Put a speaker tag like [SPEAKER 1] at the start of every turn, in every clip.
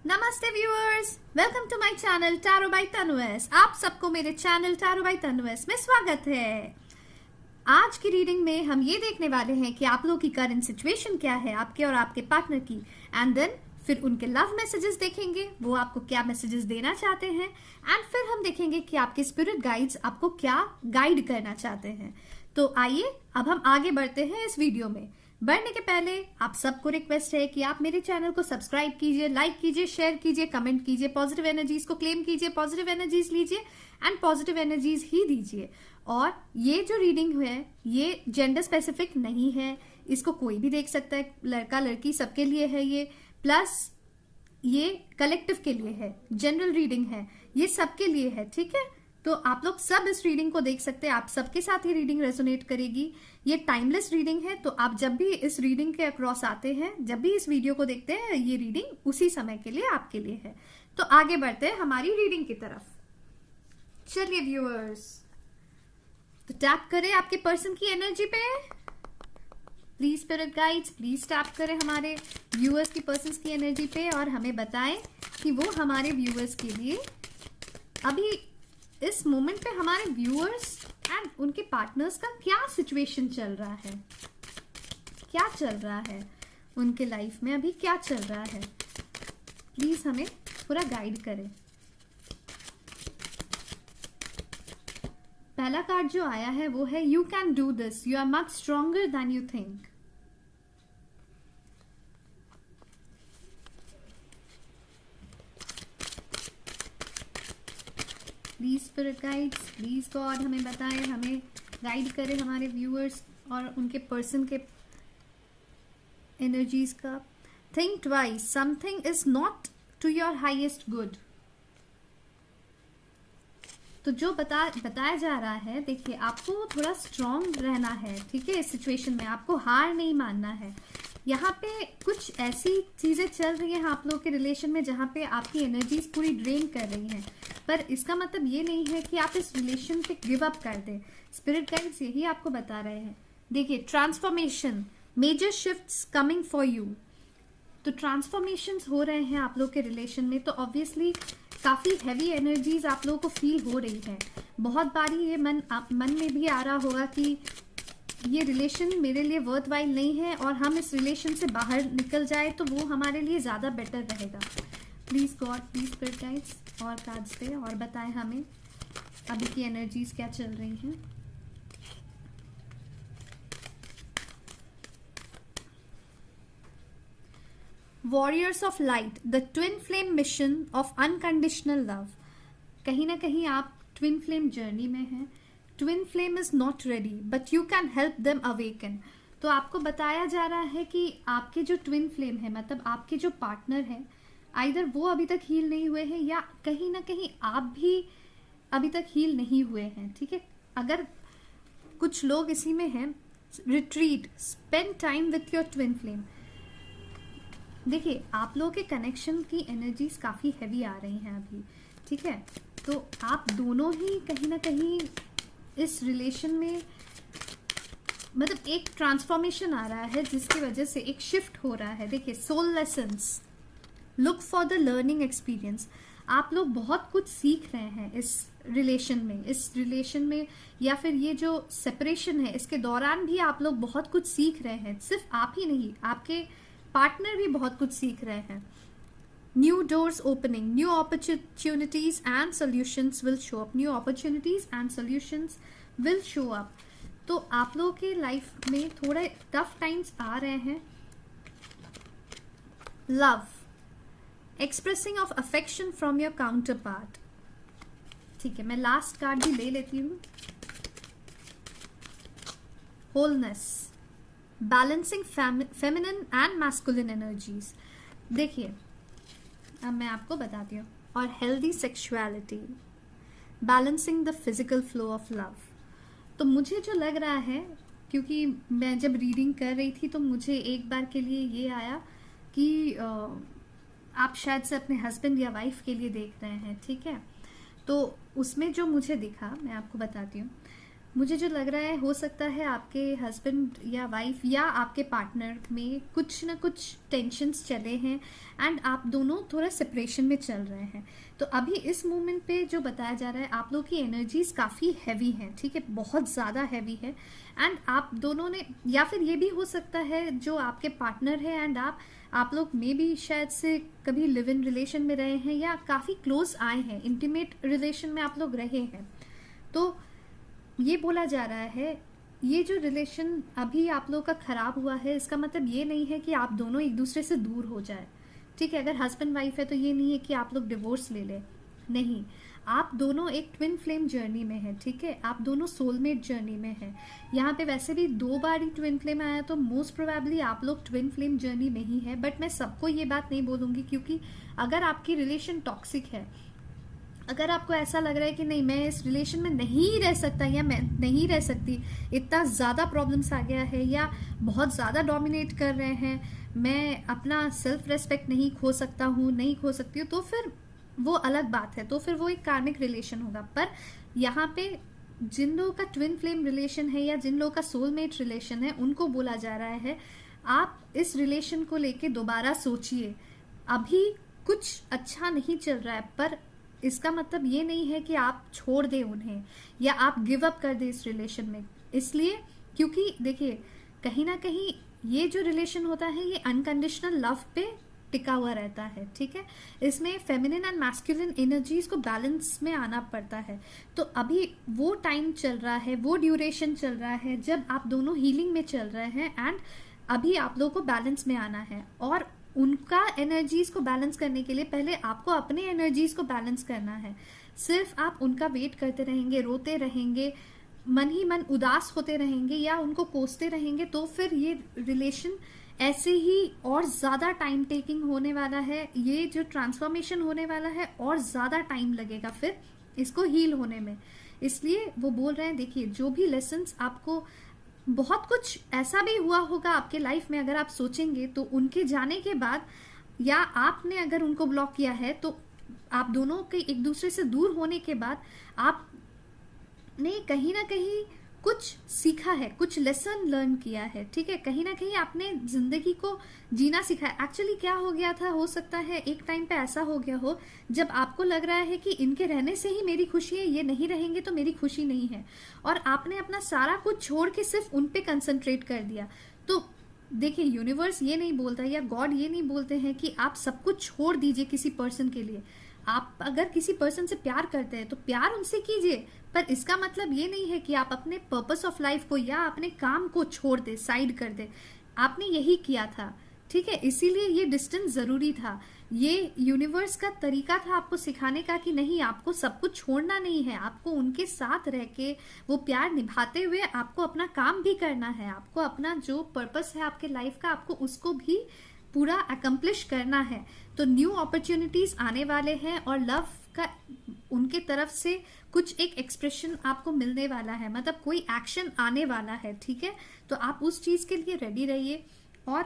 [SPEAKER 1] नमस्ते viewers, welcome to my channel tarot by Tanu S. आप सबको मेरे channel tarot by Tanu S में स्वागत है। आज की रीडिंग में हम ये देखने वाले हैं कि आप लोगों की करंट सिचुएशन क्या है, आपके और आपके पार्टनर की, एंड देन फिर उनके लव मैसेजेस देखेंगे, वो आपको क्या मैसेजेस देना चाहते हैं, एंड फिर हम देखेंगे कि आपके स्पिरिट गाइड्स आपको क्या गाइड करना चाहते हैं। तो आइए अब हम आगे बढ़ते हैं इस वीडियो में। बढ़ने के पहले आप सबको रिक्वेस्ट है कि आप मेरे चैनल को सब्सक्राइब कीजिए, लाइक कीजिए, शेयर कीजिए, कमेंट कीजिए, पॉजिटिव एनर्जीज को क्लेम कीजिए, पॉजिटिव एनर्जीज लीजिए एंड पॉजिटिव एनर्जीज ही दीजिए। और ये जो रीडिंग है ये जेंडर स्पेसिफिक नहीं है, इसको कोई भी देख सकता है, लड़का लड़की सबके लिए है ये, प्लस ये कलेक्टिव के लिए है, जनरल रीडिंग है, ये सबके लिए है। ठीक है, तो आप लोग सब इस रीडिंग को देख सकते हैं, आप सबके साथ ये रीडिंग रेजोनेट करेगी। ये टाइमलेस रीडिंग है, तो आप जब भी इस रीडिंग के अक्रॉस आते हैं, जब भी इस वीडियो को देखते हैं, ये रीडिंग उसी समय के लिए आपके लिए है। तो आगे बढ़ते हैं हमारी रीडिंग की तरफ। चलिए व्यूअर्स, तो टैप करें आपके पर्सन की एनर्जी पे। Please spirit guides, please tap करें हमारे व्यूअर्स की पर्सन की एनर्जी पे और हमें बताएं कि वो हमारे व्यूअर्स के लिए अभी इस मोमेंट पे हमारे व्यूअर्स एंड उनके पार्टनर्स का क्या सिचुएशन चल रहा है, क्या चल रहा है उनके लाइफ में, अभी क्या चल रहा है। प्लीज हमें पूरा गाइड करें। पहला कार्ड जो आया है वो है you can do this, you are much stronger than you think. Please spirit guides, please god हमें बताएं, हमें गाइड करें हमारे व्यूअर्स और उनके पर्सन के एनर्जीज का। Think twice, something is not to your highest good. तो जो बताया जा रहा है, देखिए आपको थोड़ा स्ट्रांग रहना है, ठीक है, इस सिचुएशन में आपको हार नहीं मानना है। यहाँ पे कुछ ऐसी चीजें चल रही हैं आप लोगों के रिलेशन में जहाँ पे आपकी एनर्जीज पूरी ड्रेन कर रही हैं, पर इसका मतलब ये नहीं है कि आप इस रिलेशन पे गिव अप कर दें। स्पिरिट गाइड्स यही आपको बता रहे हैं। देखिए, transformation, major shifts coming for you. तो ट्रांसफॉर्मेशंस हो रहे हैं आप लोग के रिलेशन में, तो ऑब्वियसली काफी हैवी एनर्जीज आप लोगों को फील हो रही है। बहुत बारी ये मन में भी आ रहा होगा कि ये रिलेशन मेरे लिए वर्थ वाइल नहीं है और हम इस रिलेशन से बाहर निकल जाए तो वो हमारे लिए ज्यादा बेटर रहेगा। Please God, please spirit guides और कार्ड्स पे और बताएं हमें अभी की एनर्जीज क्या चल रही हैं। Warriors of light, the twin flame mission of unconditional love. कहीं ना कहीं आप ट्विन फ्लेम जर्नी में हैं। Twin flame is not ready but you can help them awaken. तो आपको बताया जा रहा है कि आपके जो ट्विन फ्लेम है, मतलब आपके जो पार्टनर है, आइदर वो अभी तक हील नहीं हुए हैं या कहीं ना कहीं आप भी अभी तक हील नहीं हुए हैं। ठीक है, अगर कुछ लोग इसी में हैं, retreat, spend time with your twin flame. देखिए, आप लोगों के कनेक्शन की एनर्जीज काफी हैवी आ रही हैं अभी। ठीक है, तो आप दोनों ही कहीं ना कहीं इस रिलेशन में, मतलब एक ट्रांसफॉर्मेशन आ रहा है जिसकी वजह से एक शिफ्ट हो रहा है। देखिए, soul lessons, look for the learning experience. आप लोग बहुत कुछ सीख रहे हैं इस रिलेशन में या फिर ये जो सेपरेशन है इसके दौरान भी आप लोग बहुत कुछ सीख रहे हैं। सिर्फ आप ही नहीं, आपके पार्टनर भी बहुत कुछ सीख रहे हैं। New doors opening, new opportunities and solutions will show up, new opportunities and solutions will show up. तो आप लोगों के लाइफ में थोड़े टफ टाइम्स आ रहे हैं। Love, expressing of affection from your counter part. ठीक है, मैं लास्ट कार्ड भी ले लेती हूँ। Wholeness, balancing feminine and masculine energies. देखिए, अब मैं आपको बताती हूँ। और healthy sexuality, balancing the physical flow of love. तो मुझे जो लग रहा है, क्योंकि मैं जब रीडिंग कर रही थी तो मुझे एक बार के लिए ये आया कि आप शायद से अपने हस्बैंड या वाइफ के लिए देख रहे हैं। ठीक है, तो उसमें जो मुझे दिखा मैं आपको बताती हूँ। मुझे जो लग रहा है, हो सकता है आपके हस्बैंड या वाइफ या आपके पार्टनर में कुछ ना कुछ टेंशन्स चले हैं एंड आप दोनों थोड़ा सेपरेशन में चल रहे हैं। तो अभी इस मोमेंट पे जो बताया जा रहा है, आप लोग की एनर्जीज काफ़ी हैवी हैं, ठीक है, बहुत ज़्यादा हैवी है। एंड आप दोनों ने, या फिर ये भी हो सकता है जो आपके पार्टनर है एंड आप लोग में भी शायद से कभी लिव इन रिलेशन में रहे हैं या काफ़ी क्लोज आए हैं, इंटीमेट रिलेशन में आप लोग रहे हैं। तो ये बोला जा रहा है, ये जो रिलेशन अभी आप लोग का खराब हुआ है, इसका मतलब ये नहीं है कि आप दोनों एक दूसरे से दूर हो जाए, ठीक है। अगर हस्बैंड वाइफ है तो ये नहीं है कि आप लोग डिवोर्स ले ले, नहीं, आप दोनों एक ट्विन फ्लेम जर्नी में है, ठीक है, आप दोनों सोलमेट जर्नी में है। यहाँ पे वैसे भी 2 बार ही ट्विन फ्लेम आया, तो मोस्ट प्रोबेबली आप लोग ट्विन फ्लेम जर्नी में ही है। बट मैं सबको ये बात नहीं बोलूँगी, क्योंकि अगर आपकी रिलेशन टॉक्सिक है, अगर आपको ऐसा लग रहा है कि नहीं, मैं इस रिलेशन में नहीं रह सकता या मैं नहीं रह सकती, इतना ज़्यादा प्रॉब्लम्स आ गया है या बहुत ज़्यादा डोमिनेट कर रहे हैं, मैं अपना सेल्फ रेस्पेक्ट नहीं खो सकता हूँ, नहीं खो सकती हूँ, तो फिर वो अलग बात है, तो फिर वो एक कार्मिक रिलेशन होगा। पर यहाँ पे जिन लोगों का ट्विन फ्लेम रिलेशन है या जिन लोगों का सोलमेट रिलेशन है, उनको बोला जा रहा है, आप इस रिलेशन को लेके दोबारा सोचिए। अभी कुछ अच्छा नहीं चल रहा है, पर इसका मतलब ये नहीं है कि आप छोड़ दें उन्हें या आप गिव अप कर दें इस रिलेशन में। इसलिए क्योंकि देखिए, कहीं ना कहीं ये जो रिलेशन होता है, ये अनकंडीशनल लव पे टिका हुआ रहता है, ठीक है। इसमें फेमिनिन एंड मैस्कुलिन एनर्जीज को बैलेंस में आना पड़ता है। तो अभी वो टाइम चल रहा है, वो ड्यूरेशन चल रहा है जब आप दोनों हीलिंग में चल रहे हैं एंड अभी आप लोगों को बैलेंस में आना है। और उनका एनर्जीज को बैलेंस करने के लिए पहले आपको अपने एनर्जीज को बैलेंस करना है। सिर्फ आप उनका वेट करते रहेंगे, रोते रहेंगे, मन ही मन उदास होते रहेंगे या उनको कोसते रहेंगे, तो फिर ये रिलेशन ऐसे ही और ज़्यादा टाइम टेकिंग होने वाला है। ये जो ट्रांसफॉर्मेशन होने वाला है और ज़्यादा टाइम लगेगा फिर इसको हील होने में। इसलिए वो बोल रहे हैं, देखिए, जो भी लेसन्स आपको, बहुत कुछ ऐसा भी हुआ होगा आपके लाइफ में, अगर आप सोचेंगे तो उनके जाने के बाद या आपने अगर उनको ब्लॉक किया है, तो आप दोनों के एक दूसरे से दूर होने के बाद आपने कहीं ना कहीं कुछ सीखा है, कुछ लेसन लर्न किया है, ठीक है, कहीं ना कहीं आपने जिंदगी को जीना सीखा है। एक्चुअली क्या हो गया था, हो सकता है एक टाइम पे ऐसा हो गया हो जब आपको लग रहा है कि इनके रहने से ही मेरी खुशी है, ये नहीं रहेंगे तो मेरी खुशी नहीं है, और आपने अपना सारा कुछ छोड़ के सिर्फ उन पे कंसंट्रेट कर दिया। तो देखिए, यूनिवर्स ये नहीं बोलता या गॉड ये नहीं बोलते हैं कि आप सब कुछ छोड़ दीजिए किसी पर्सन के लिए। आप अगर किसी पर्सन से प्यार करते हैं तो प्यार उनसे कीजिए, पर इसका मतलब ये नहीं है कि आप अपने पर्पस ऑफ लाइफ को या अपने काम को छोड़ दे, साइड कर दे। आपने यही किया था, ठीक है, इसीलिए ये डिस्टेंस जरूरी था। ये यूनिवर्स का तरीका था आपको सिखाने का कि नहीं, आपको सब कुछ छोड़ना नहीं है, आपको उनके साथ रह के वो प्यार निभाते हुए आपको अपना काम भी करना है, आपको अपना जो पर्पस है आपके लाइफ का, आपको उसको भी पूरा अकम्प्लिश करना है। तो न्यू अपॉर्चुनिटीज आने वाले हैं और लव का उनके तरफ से कुछ एक एक्सप्रेशन आपको मिलने वाला है, मतलब कोई एक्शन आने वाला है, ठीक है। तो आप उस चीज के लिए रेडी रहिए। और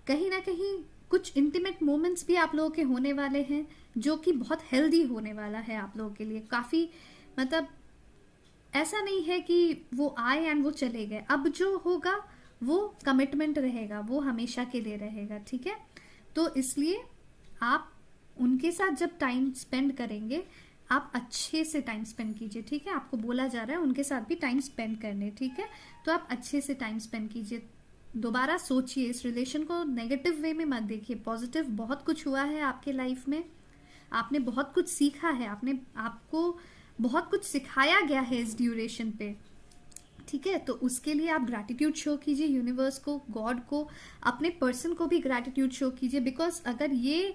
[SPEAKER 1] कहीं ना कहीं कुछ इंटीमेट मोमेंट्स भी आप लोगों के होने वाले हैं जो कि बहुत हेल्दी होने वाला है आप लोगों के लिए। काफी, मतलब ऐसा नहीं है कि वो आए एंड वो चले गए। अब जो होगा वो कमिटमेंट रहेगा, वो हमेशा के लिए रहेगा, ठीक है। तो इसलिए आप उनके साथ जब टाइम स्पेंड करेंगे, आप अच्छे से टाइम स्पेंड कीजिए, ठीक है। आपको बोला जा रहा है उनके साथ भी टाइम स्पेंड करने, ठीक है। तो आप अच्छे से टाइम स्पेंड कीजिए, दोबारा सोचिए, इस रिलेशन को नेगेटिव वे में मत देखिए, पॉजिटिव बहुत कुछ हुआ है आपके लाइफ में, आपने बहुत कुछ सीखा है, आपको बहुत कुछ सिखाया गया है इस ड्यूरेशन पे, ठीक है। तो उसके लिए आप ग्रैटिट्यूड शो कीजिए यूनिवर्स को, गॉड को, अपने पर्सन को भी ग्रैटिट्यूड शो कीजिए। बिकॉज अगर ये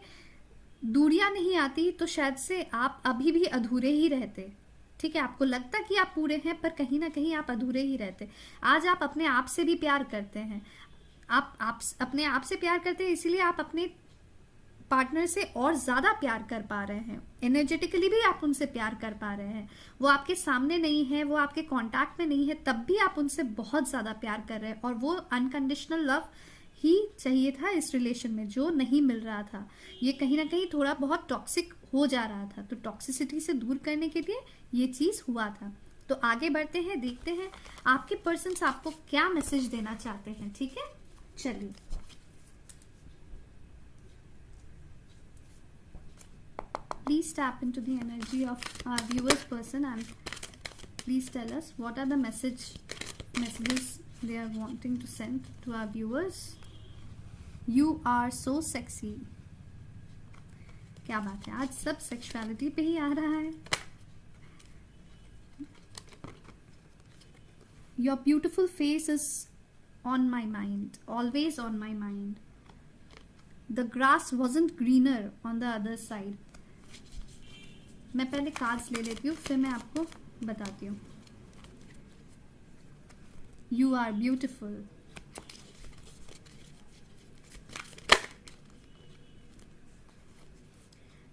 [SPEAKER 1] दूरियां नहीं आती तो शायद से आप अभी भी अधूरे ही रहते, ठीक है। आपको लगता कि आप पूरे हैं, पर कहीं ना कहीं आप अधूरे ही रहते। आज आप अपने आप से भी प्यार करते हैं, आप अपने आप से प्यार करते हैं, इसीलिए आप अपने पार्टनर से और ज्यादा प्यार कर पा रहे हैं, एनर्जेटिकली भी आप उनसे प्यार कर पा रहे हैं। वो आपके सामने नहीं है, वो आपके कांटेक्ट में नहीं है, तब भी आप उनसे बहुत ज्यादा प्यार कर रहे हैं। और वो अनकंडीशनल लव ही चाहिए था इस रिलेशन में, जो नहीं मिल रहा था। ये कहीं ना कहीं थोड़ा बहुत टॉक्सिक हो जा रहा था, तो टॉक्सिसिटी से दूर करने के लिए ये चीज हुआ था। तो आगे बढ़ते हैं, देखते हैं आपके पर्सन्स आपको क्या मैसेज देना चाहते हैं। ठीक है, चलिए। Please tap into the energy of our viewers person and please tell us what are the messages they are wanting to send to our viewers. You are so sexy. क्या बात है, आज सब सेक्सुअलिटी पे ही आ रहा है। Your beautiful face is on my mind, always on my mind. The grass wasn't greener on the other side. मैं पहले कार्ड्स ले लेती हूँ, फिर मैं आपको बताती हूँ। You are beautiful.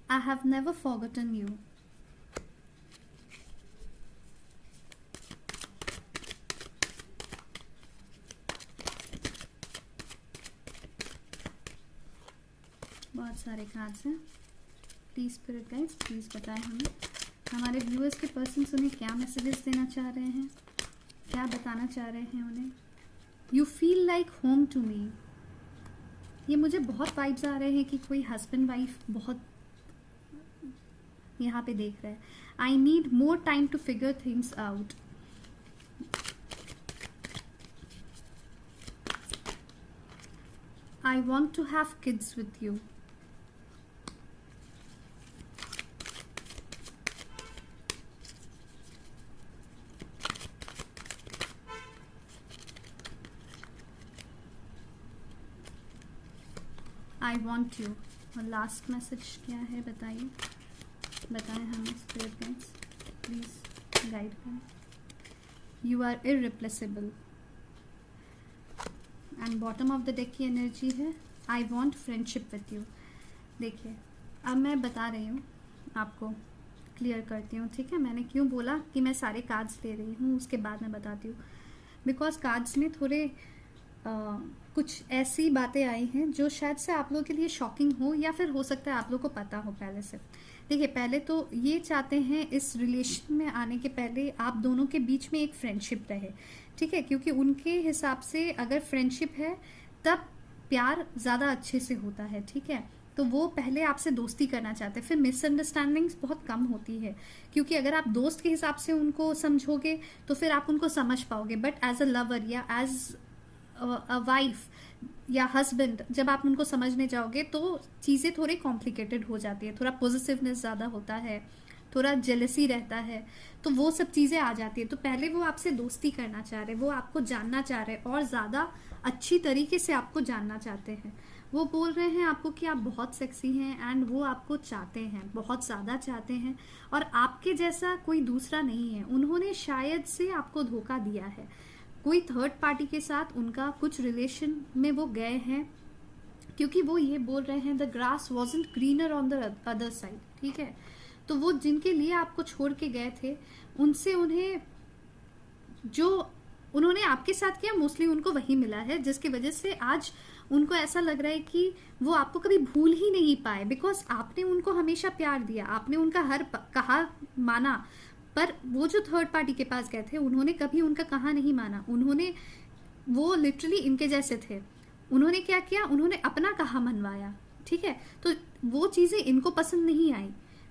[SPEAKER 1] I have never forgotten you. बहुत सारे कार्ड्स हैं। प्लीज स्पिरिट गाइड्स, प्लीज बताएं हमें हमारे व्यूअर्स के पर्सन्स उन्हें क्या मैसेजेस देना चाह रहे हैं, क्या बताना चाह रहे हैं उन्हें। You feel like home to me. ये मुझे बहुत वाइब्स आ रहे हैं कि कोई हस्बैंड वाइफ बहुत यहाँ पे देख रहा है। I need more time to figure things out. I want to have kids with you. I want you. और लास्ट मैसेज क्या है बताइए, बताएं हमें स्पिरिट गाइड्स, प्लीज गाइड करें। You are irreplaceable. And bottom of the deck की energy है I want friendship with you. देखिए, अब मैं बता रही हूँ आपको, क्लियर करती हूँ। ठीक है, मैंने क्यों बोला कि मैं सारे कार्ड्स ले रही हूँ, उसके बाद मैं बताती हूँ। बिकॉज कार्ड्स में थोड़े कुछ ऐसी बातें आई हैं जो शायद से आप लोगों के लिए शॉकिंग हो, या फिर हो सकता है आप लोगों को पता हो पहले से। देखिए, पहले तो ये चाहते हैं इस रिलेशन में आने के पहले आप दोनों के बीच में एक फ्रेंडशिप रहे। ठीक है, क्योंकि उनके हिसाब से अगर फ्रेंडशिप है तब प्यार ज़्यादा अच्छे से होता है। ठीक है, तो वो पहले आपसे दोस्ती करना चाहते हैं, फिर मिसअंडरस्टैंडिंग्स बहुत कम होती है। क्योंकि अगर आप दोस्त के हिसाब से उनको समझोगे तो फिर आप उनको समझ पाओगे, बट एज अ लवर या एज अ वाइफ या हस्बैंड जब आप उनको समझने जाओगे तो चीज़ें थोड़ी कॉम्प्लिकेटेड हो जाती है। थोड़ा पॉजिटिवनेस ज़्यादा होता है, थोड़ा जेलसी रहता है, तो वो सब चीज़ें आ जाती है। तो पहले वो आपसे दोस्ती करना चाह रहे, वो आपको जानना चाह रहे और ज़्यादा अच्छी तरीके से आपको जानना चाहते हैं। वो बोल रहे हैं आपको कि आप बहुत सेक्सी हैं एंड वो आपको चाहते हैं, बहुत ज़्यादा चाहते हैं, और आपके जैसा कोई दूसरा नहीं है। उन्होंने शायद से आपको धोखा दिया है, कोई थर्ड पार्टी के साथ उनका कुछ रिलेशन में वो गए हैं, क्योंकि वो ये बोल रहे हैं the grass wasn't greener on the other side. ठीक है, तो वो जिनके लिए आपको छोड़ के गए थे उनसे उन्हें जो उन्होंने आपके साथ किया मोस्टली उनको वही मिला है, जिसकी वजह से आज उनको ऐसा लग रहा है कि वो आपको कभी भूल ही नहीं पाए। बिकॉज आपने उनको हमेशा प्यार दिया, आपने उनका हर कहा माना, पर वो जो थर्ड पार्टी के पास गए थे उन्होंने कभी उनका कहा नहीं माना। उन्होंने, वो लिटरली इनके जैसे थे, उन्होंने क्या किया, उन्होंने अपना कहा मनवाया। ठीक है, तो वो चीज़ें इनको पसंद नहीं आई।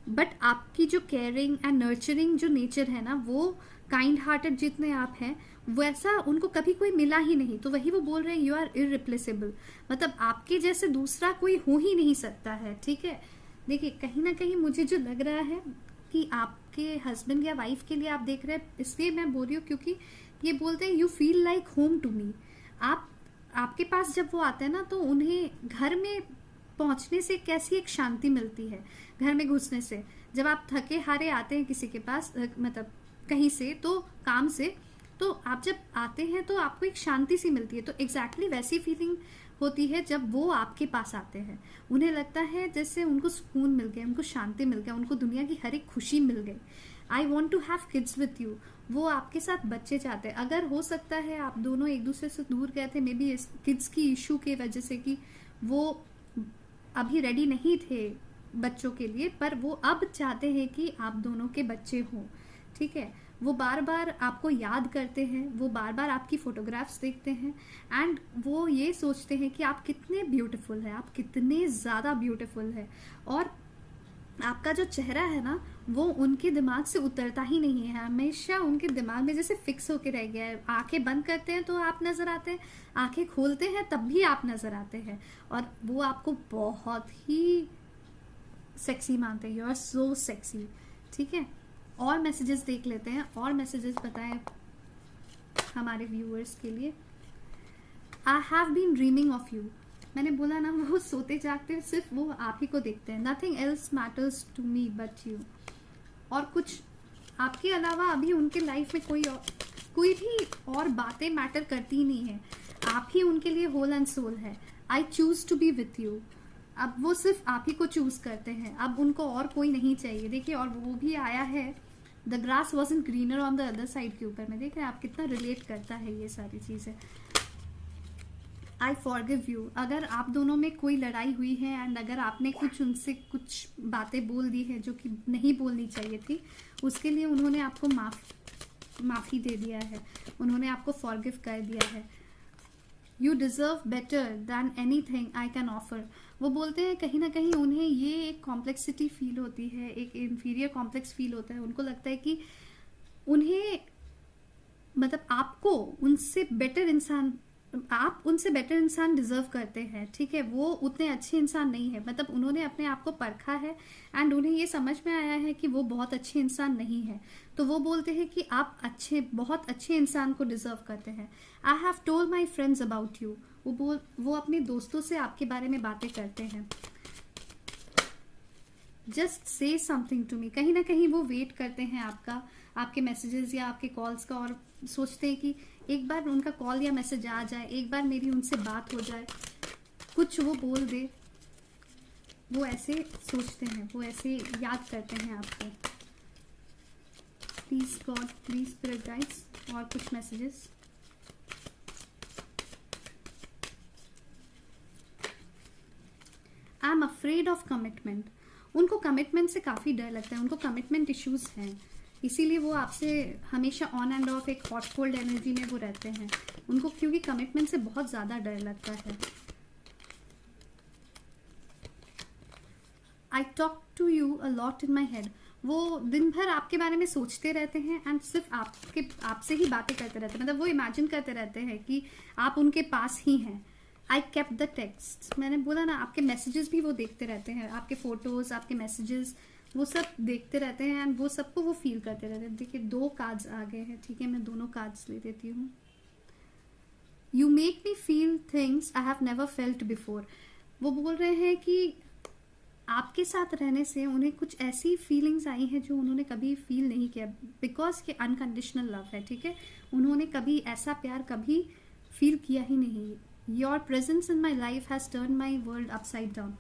[SPEAKER 1] बट आपकी जो केयरिंग एंड नर्चरिंग जो नेचर है ना, वो काइंड हार्टेड जितने आप हैं वैसा उनको कभी कोई मिला ही नहीं। तो वही वो बोल रहे हैं यू आर इररिप्लेसेबल, मतलब आपके जैसे दूसरा कोई हो ही नहीं सकता है। ठीक है, देखिए कहीं ना कहीं मुझे जो लग रहा है कि आपके हस्बैंड या वाइफ के लिए आप देख रहे हैं, इसलिए मैं बोल रही हूँ क्योंकि ये बोलते हैं you feel like home to me. आपके पास जब वो आते हैं ना तो उन्हें घर में पहुंचने से कैसी एक शांति मिलती है, घर में घुसने से। जब आप थके हारे आते हैं किसी के पास, मतलब कहीं से, तो काम से, तो आप जब आते हैं तो आपको एक शांति सी मिलती है। तो एग्जैक्टली वैसी फीलिंग होती है जब वो आपके पास आते हैं। उन्हें लगता है जैसे उनको सुकून मिल गया, उनको शांति मिल गया, उनको दुनिया की हर एक खुशी मिल गई। I want to have kids with you, वो आपके साथ बच्चे चाहते हैं। अगर हो सकता है आप दोनों एक दूसरे से दूर गए थे, मे बी किड्स की इशू की वजह से कि वो अभी रेडी नहीं थे बच्चों के लिए, पर वो अब चाहते हैं कि आप दोनों के बच्चे हों। ठीक है, वो बार बार आपको याद करते हैं, वो बार बार आपकी फोटोग्राफ्स देखते हैं एंड वो ये सोचते हैं कि आप कितने ब्यूटीफुल हैं, आप कितने ज़्यादा ब्यूटीफुल हैं। और आपका जो चेहरा है ना, वो उनके दिमाग से उतरता ही नहीं है, हमेशा उनके दिमाग में जैसे फिक्स होके रह गया है। आंखें बंद करते हैं तो आप नज़र आते हैं, आंखें खोलते हैं तब भी आप नज़र आते हैं, और वो आपको बहुत ही सेक्सी मानते हैं। You are so sexy. ठीक है, और मैसेजेस देख लेते हैं, और मैसेजेस बताएं हमारे व्यूअर्स के लिए। I have been dreaming of you. मैंने बोला ना, वो सोते जागते सिर्फ वो आप ही को देखते हैं। Nothing else matters to me but you. और कुछ आपके अलावा अभी उनके लाइफ में कोई भी और बातें मैटर करती ही नहीं है। आप ही उनके लिए होल एंड सोल है। I choose to be with you. अब वो सिर्फ आप ही को चूज करते हैं, अब उनको और कोई नहीं चाहिए। देखिए, और वो भी आया है the grass wasn't greener on the other side के ऊपर में। देख रहे हैं आप कितना रिलेट करता है ये सारी चीजें। I forgive you. अगर आप दोनों में कोई लड़ाई हुई है एंड अगर आपने उनसे कुछ बातें बोल दी है जो कि नहीं बोलनी चाहिए थी, उसके लिए उन्होंने आपको माफी दे दिया है, उन्होंने आपको फॉरगिव कर दिया है। You deserve better than any thing I can offer. वो बोलते हैं कहीं ना कहीं उन्हें ये एक कॉम्प्लेक्सिटी फील होती है, एक इंफीरियर कॉम्प्लेक्स फील होता है। उनको लगता है कि उन्हें, मतलब आपको उनसे बेटर इंसान, आप उनसे बेटर इंसान डिजर्व करते हैं। ठीक है, वो उतने अच्छे इंसान नहीं है, मतलब उन्होंने अपने आप को परखा है एंड उन्हें ये समझ में आया है कि वो बहुत अच्छे इंसान नहीं है। तो वो बोलते हैं कि आप बहुत अच्छे इंसान को डिजर्व करते हैं। I have told my friends about you. वो अपने दोस्तों से आपके बारे में बातें करते हैं। Just say something to me. कहीं ना कहीं वो वेट करते हैं आपके मैसेजेस या आपके कॉल्स का, और सोचते हैं कि एक बार उनका कॉल या मैसेज आ जाए, एक बार मेरी उनसे बात हो जाए, कुछ वो बोल दे। वो ऐसे सोचते हैं, वो ऐसे याद करते हैं आपको। Please God, please spirit guides, और कुछ messages. I am afraid of commitment. उनको कमिटमेंट से काफी डर लगता है, उनको कमिटमेंट इश्यूज हैं, इसीलिए वो आपसे हमेशा ऑन एंड ऑफ एक हॉट कोल्ड एनर्जी में वो रहते हैं। उनको क्योंकि कमिटमेंट से बहुत ज्यादा डर लगता है। I talk to you a lot in my head. वो दिन भर आपके बारे में सोचते रहते हैं एंड सिर्फ आपसे ही बातें करते रहते हैं, मतलब वो इमेजिन करते रहते हैं कि आप उनके पास ही हैं। I kept the text. मैंने बोला ना, आपके मैसेजेस भी वो देखते रहते हैं, आपके फोटोज, आपके मैसेजेस, वो सब देखते रहते हैं एंड वो सबको वो फील करते रहते हैं। देखिए 2 कार्ड्स आ गए हैं। ठीक है, मैं दोनों कार्ड्स ले देती हूँ। You make me feel things I have never felt before. वो बोल रहे हैं कि आपके साथ रहने से उन्हें कुछ ऐसी फीलिंग्स आई हैं जो उन्होंने कभी फील नहीं किया, बिकॉज ये अनकंडीशनल लव है। ठीक है, उन्होंने कभी ऐसा प्यार कभी फील किया ही नहीं। Your presence in my life has turn my world upside down.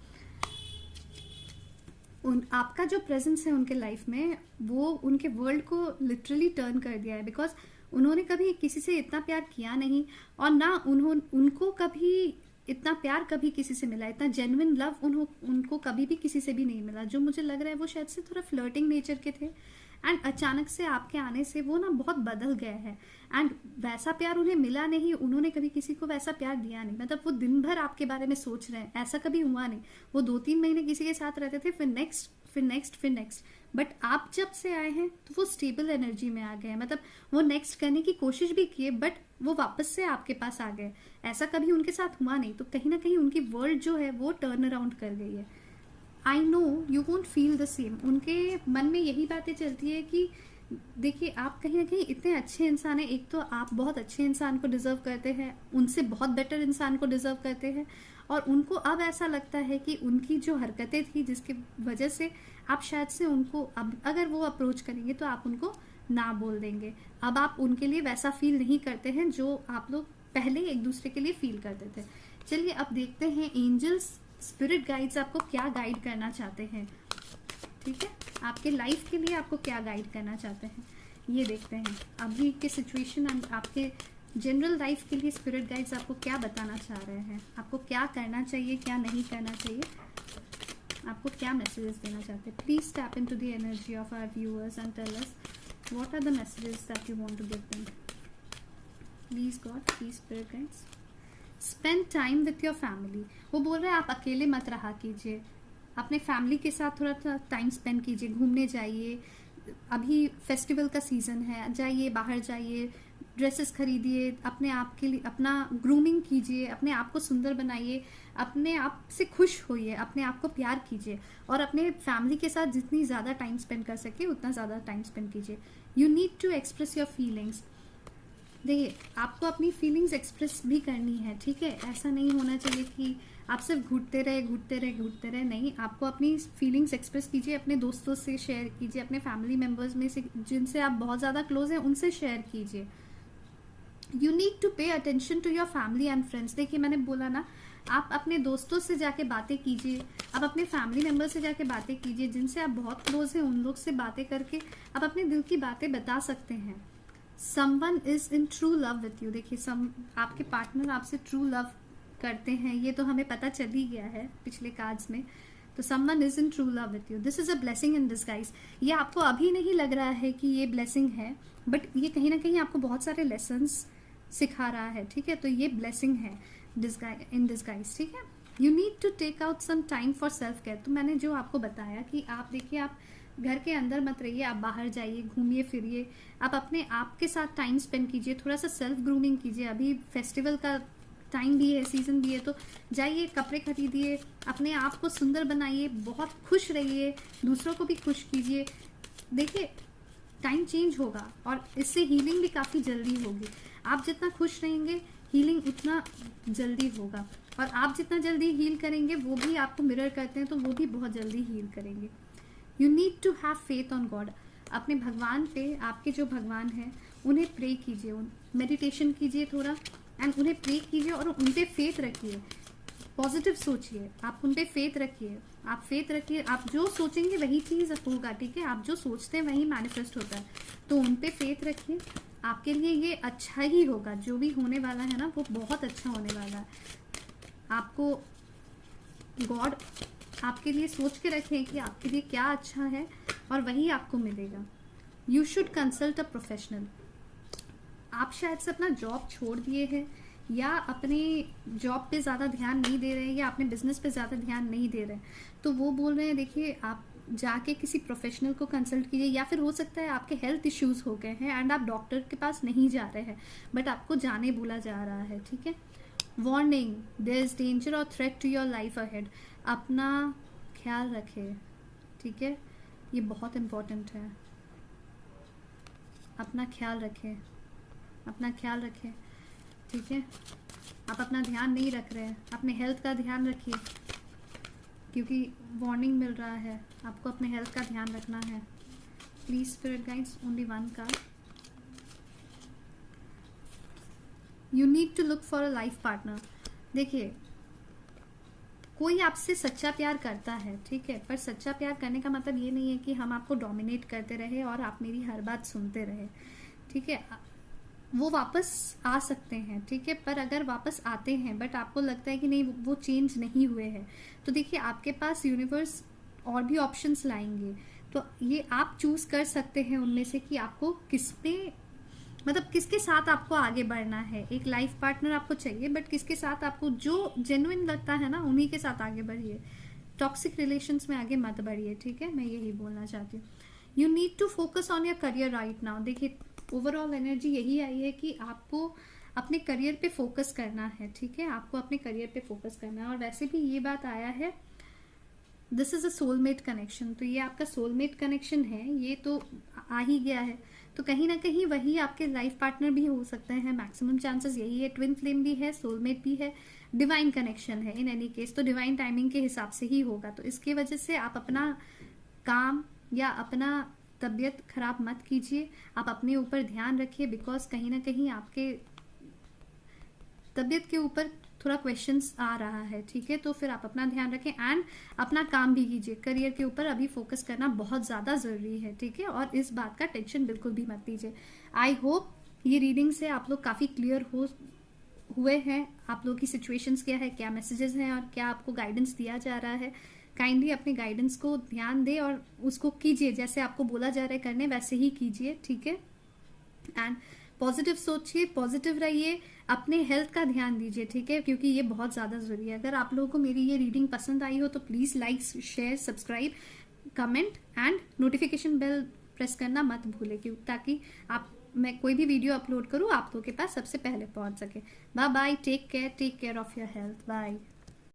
[SPEAKER 1] आपका जो प्रेजेंस है उनके लाइफ में, वो उनके वर्ल्ड को लिटरली टर्न कर दिया है, बिकॉज उन्होंने कभी किसी से इतना प्यार किया नहीं, और ना उनको कभी इतना प्यार कभी किसी से मिला, इतना जेन्युइन लव उनको कभी भी किसी से भी नहीं मिला। जो मुझे लग रहा है वो शायद से थोड़ा फ्लर्टिंग नेचर के थे एंड अचानक से आपके आने से वो ना बहुत बदल गए हैं एंड वैसा प्यार उन्हें मिला नहीं, उन्होंने कभी किसी को वैसा प्यार दिया नहीं। मतलब वो दिन भर आपके बारे में सोच रहे हैं, ऐसा कभी हुआ नहीं। वो 2-3 महीने किसी के साथ रहते थे, फिर नेक्स्ट, बट आप जब से आए हैं तो वो स्टेबल एनर्जी में आ गए हैं। मतलब वो नेक्स्ट करने की कोशिश भी किए बट वो वापस से आपके पास आ गए। ऐसा कभी उनके साथ हुआ नहीं, तो कहीं ना कहीं उनकी वर्ल्ड जो है वो टर्न अराउंड कर गई है। I know you won't feel the same. उनके मन में यही बातें चलती है कि देखिए आप कहीं ना कहीं इतने अच्छे इंसान हैं, एक तो आप बहुत अच्छे इंसान को डिजर्व करते हैं, उनसे बहुत बेटर इंसान को डिजर्व करते हैं, और उनको अब ऐसा लगता है कि उनकी जो हरकतें थी जिसकी वजह से आप शायद से उनको अब अगर वो अप्रोच करेंगे तो आप उनको ना बोल देंगे। अब आप उनके लिए वैसा फील नहीं करते हैं जो आप लोग पहले एक दूसरे के लिए फील करते थे। चलिए अब देखते हैं एंजल्स, स्पिरिट गाइड्स आपको क्या गाइड करना चाहते हैं। ठीक है, आपके लाइफ के लिए आपको क्या गाइड करना चाहते हैं ये देखते हैं। अभी के सिचुएशन एंड आपके जनरल लाइफ के लिए स्पिरिट गाइड्स आपको क्या बताना चाह रहे हैं, आपको क्या करना चाहिए, क्या नहीं करना चाहिए, आपको क्या मैसेजेस देना चाहते हैं। Please tap into the energy of our viewers and tell us What are the messages that you want to give them? Please God, please Spirit guides. Spend time with your family. वो बोल रहे हैं आप अकेले मत रहा कीजिए, अपने फैमिली के साथ थोड़ा सा टाइम स्पेंड कीजिए, घूमने जाइए, अभी फेस्टिवल का सीजन है, जाइए बाहर जाइए, ड्रेसेस खरीदिए, अपने आप के लिए अपना ग्रूमिंग कीजिए, अपने आप को सुंदर बनाइए, अपने आप से खुश होइए, अपने आप को प्यार कीजिए और अपने फैमिली के साथ जितनी ज़्यादा टाइम स्पेंड कर सके उतना ज़्यादा टाइम स्पेंड कीजिए. You need to express your feelings. देखिए आपको अपनी फीलिंग्स एक्सप्रेस भी करनी है, ठीक है. ऐसा नहीं होना चाहिए कि आप सिर्फ घुटते रहे. नहीं, आपको अपनी फीलिंग्स एक्सप्रेस कीजिए, अपने दोस्तों से शेयर कीजिए, अपने फैमिली मेम्बर्स में से जिनसे आप बहुत ज़्यादा क्लोज हैं उनसे शेयर कीजिए. You need to pay attention to your family and friends. देखिए मैंने बोला ना, आप अपने दोस्तों से जाके बातें कीजिए, आप अपने फैमिली मेम्बर से जाके बातें कीजिए, जिनसे आप बहुत क्लोज हैं उन लोग से बातें करके आप अपने दिल की बातें बता सकते हैं. Someone is in true love with you. देखिए आपके पार्टनर आपसे ट्रू लव करते हैं, ये तो हमें पता चल ही गया है पिछले कार्ड्स में. तो someone is in true love with you. This is a blessing in disguise. ये आपको अभी नहीं लग रहा है कि ये ब्लेसिंग है, बट ये कहीं ना कहीं आपको बहुत सारे लेसन्स सिखा रहा है, ठीक है. तो ये ब्लेसिंग है इन डिस्गाइज, ठीक है. You need to take out some time for self care. तो मैंने जो आपको बताया कि आप देखिए, आप घर के अंदर मत रहिए, आप बाहर जाइए, घूमिए फिरिए, आप अपने आप के साथ टाइम स्पेंड कीजिए, थोड़ा सा सेल्फ ग्रूमिंग कीजिए. अभी फेस्टिवल का टाइम भी है, सीजन भी है, तो जाइए कपड़े खरीदिए, अपने आप को सुंदर बनाइए, बहुत खुश रहिए, दूसरों को भी खुश कीजिए. देखिए टाइम चेंज होगा और इससे हीलिंग भी काफ़ी जल्दी होगी. आप जितना खुश रहेंगे हीलिंग उतना जल्दी होगा, और आप जितना जल्दी हील करेंगे वो भी आपको मिरर करते हैं तो वो भी बहुत जल्दी हील करेंगे. You need to have faith on god. अपने भगवान पे, आपके जो भगवान हैं उन्हें प्रे कीजिए, मेडिटेशन कीजिए थोड़ा, एंड उन्हें प्रे कीजिए और उन पे फेथ रखिए. पॉजिटिव सोचिए, आप उन पे फेथ रखिए, आप फेथ रखिए. आप जो सोचेंगे वही चीज़ होगा, ठीक है. आप जो सोचते हैं वही मैनिफेस्ट होता है, तो उन पे फेथ रखिए. आपके लिए ये अच्छा ही होगा, जो भी होने वाला है ना वो बहुत अच्छा होने वाला है. आपको गॉड आपके लिए सोच के रखें कि आपके लिए क्या अच्छा है और वही आपको मिलेगा. You should consult a professional. आप शायद से अपना जॉब छोड़ दिए हैं, या अपने जॉब पे ज़्यादा ध्यान नहीं दे रहे हैं, या अपने बिजनेस पे ज़्यादा ध्यान नहीं दे रहे हैं, तो वो बोल रहे हैं देखिए आप जाके किसी प्रोफेशनल को कंसल्ट कीजिए. या फिर हो सकता है आपके हेल्थ इश्यूज हो गए हैं एंड आप डॉक्टर के पास नहीं जा रहे हैं, बट आपको जाने बोला जा रहा है, ठीक है. वार्निंग, देयर इज डेंजर और threat to your life ahead. अपना ख्याल रखें, ठीक है, ये बहुत इम्पोर्टेंट है. अपना ख्याल रखें, अपना ख्याल रखें, ठीक है. आप अपना ध्यान नहीं रख रहे हैं, अपने हेल्थ का ध्यान रखिए, क्योंकि वार्निंग मिल रहा है, आपको अपने हेल्थ का ध्यान रखना है. Please spirit guides, only one card. You need to look for a life partner. देखिए कोई आपसे सच्चा प्यार करता है, ठीक है, पर सच्चा प्यार करने का मतलब ये नहीं है कि हम आपको डोमिनेट करते रहे और आप मेरी हर बात सुनते रहे, ठीक है. वो वापस आ सकते हैं, ठीक है, पर अगर वापस आते हैं बट आपको लगता है कि नहीं वो चेंज नहीं हुए हैं, तो देखिए आपके पास यूनिवर्स और भी ऑप्शंस लाएंगे. तो ये आप चूज कर सकते हैं उनमें से कि आपको किसमें, मतलब किसके साथ आपको आगे बढ़ना है. एक लाइफ पार्टनर आपको चाहिए, बट किसके साथ आपको जो जेन्युइन लगता है ना उन्हीं के साथ आगे बढ़िए. टॉक्सिक रिलेशंस में आगे मत बढ़िए, ठीक है, मैं यही बोलना चाहती हूँ. You need to focus on your career right now. देखिए ओवरऑल एनर्जी यही आई है कि आपको अपने करियर पे फोकस करना है, ठीक है, आपको अपने करियर पे फोकस करना है. और वैसे भी ये बात आया है, this is a soulmate connection. तो ये आपका सोलमेट कनेक्शन है, ये तो आ ही गया है, तो कहीं ना कहीं वही आपके लाइफ पार्टनर भी हो सकते हैं. मैक्सिमम चांसेस यही है. ट्विन फ्लेम भी है, सोलमेट भी है, डिवाइन कनेक्शन है. इन एनी केस तो डिवाइन टाइमिंग के हिसाब से ही होगा. तो इसके वजह से आप अपना काम या अपना तबीयत खराब मत कीजिए, आप अपने ऊपर ध्यान रखिए, बिकॉज कहीं ना कहीं आपके तबीयत के ऊपर थोड़ा क्वेश्चंस आ रहा है, ठीक है. तो फिर आप अपना ध्यान रखें एंड अपना काम भी कीजिए. करियर के ऊपर अभी फोकस करना बहुत ज़्यादा ज़रूरी है, ठीक है, और इस बात का टेंशन बिल्कुल भी मत लीजिए. आई होप ये रीडिंग से आप लोग काफ़ी क्लियर हुए हैं. आप लोग की सिचुएशंस क्या है, क्या मैसेजेस हैं और क्या आपको गाइडेंस दिया जा रहा है. काइंडली अपने गाइडेंस को ध्यान दे और उसको कीजिए, जैसे आपको बोला जा रहा है करने वैसे ही कीजिए, ठीक है। एंड पॉजिटिव सोचिए, पॉजिटिव रहिए, अपने हेल्थ का ध्यान दीजिए, ठीक है, क्योंकि ये बहुत ज़्यादा ज़रूरी है। अगर आप लोगों को मेरी ये रीडिंग पसंद आई हो तो please like, share, subscribe, comment and notification bell press करना मत भूलें, क्यों ताकि आप मैं कोई भी वीडियो अपलोड करूँ आप लोगों के पास सबसे पहले पहुंच सके। Bye bye, take care of your health, bye.